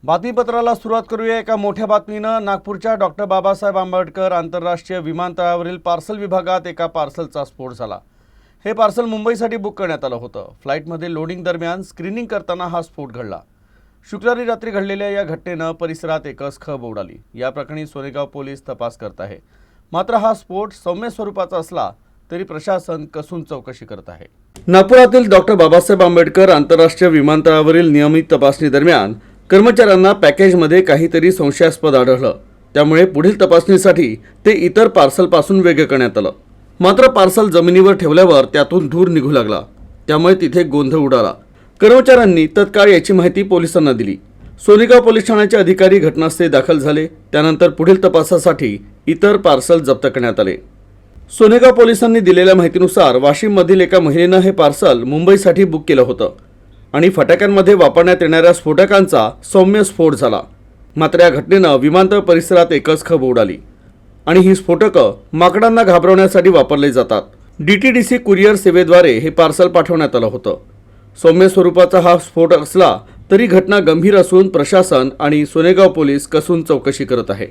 बातमीपत्राला सुरुवात करूया एका मोठ्या बातमीनं। नागपूरच्या डॉक्टर बाबासाहेब आंबेडकर आंतरराष्ट्रीय विमानतळावरील पार्सल विभागात एका पार्सलचा स्फोट झाला। हे पार्सल मुंबईसाठी बुक करण्यात आलं होतं। फ्लाईटमध्ये लोडिंग दरम्यान स्क्रीनिंग करताना हा स्फोट घडला। शुक्रवारी रात्री घडलेल्या या घटनेनं परिसरात एकच खळबळ उडाली। या प्रकरणी सोनेगाव पोलीस तपास करत आहे। मात्र हा स्फोट सौम्य स्वरूपाचा असला तरी प्रशासन कसून चौकशी करत आहे। नागपुरातील डॉक्टर बाबासाहेब आंबेडकर आंतरराष्ट्रीय विमानतळावरील नियमित तपासणी दरम्यान कर्मचाऱ्यांना पॅकेजमध्ये काहीतरी संशयास्पद आढळलं। त्यामुळे पुढील तपासणीसाठी ते इतर पार्सलपासून वेगळे करण्यात आलं। मात्र पार्सल जमिनीवर ठेवल्यावर त्यातून धूर निघू लागला। त्यामुळे तिथे गोंधळ उडाला। कर्मचाऱ्यांनी तत्काळ याची माहिती पोलिसांना दिली। सोनेगाव पोलीस ठाण्याचे अधिकारी घटनास्थळी दाखल झाले। त्यानंतर पुढील तपासासाठी इतर पार्सल जप्त करण्यात आले। सोनेगाव पोलिसांनी दिलेल्या माहितीनुसार वाशिममधील एका महिलेने हे पार्सल मुंबईसाठी बुक केलं होतं आणि फटाक्यांमध्ये वापरण्यात येणाऱ्या स्फोटकांचा सौम्य स्फोट झाला। मात्र या घटनेनं विमानतळ परिसरात एकच खळबळ उडाली आणि ही स्फोटकं माकडांना घाबरवण्यासाठी वापरले जातात। DTDC कुरिअर सेवेद्वारे हे पार्सल पाठवण्यात आलं होतं। सौम्य स्वरूपाचा हा स्फोट असला तरी घटना गंभीर असून प्रशासन आणि सोनेगाव पोलीस कसून चौकशी करत आहे।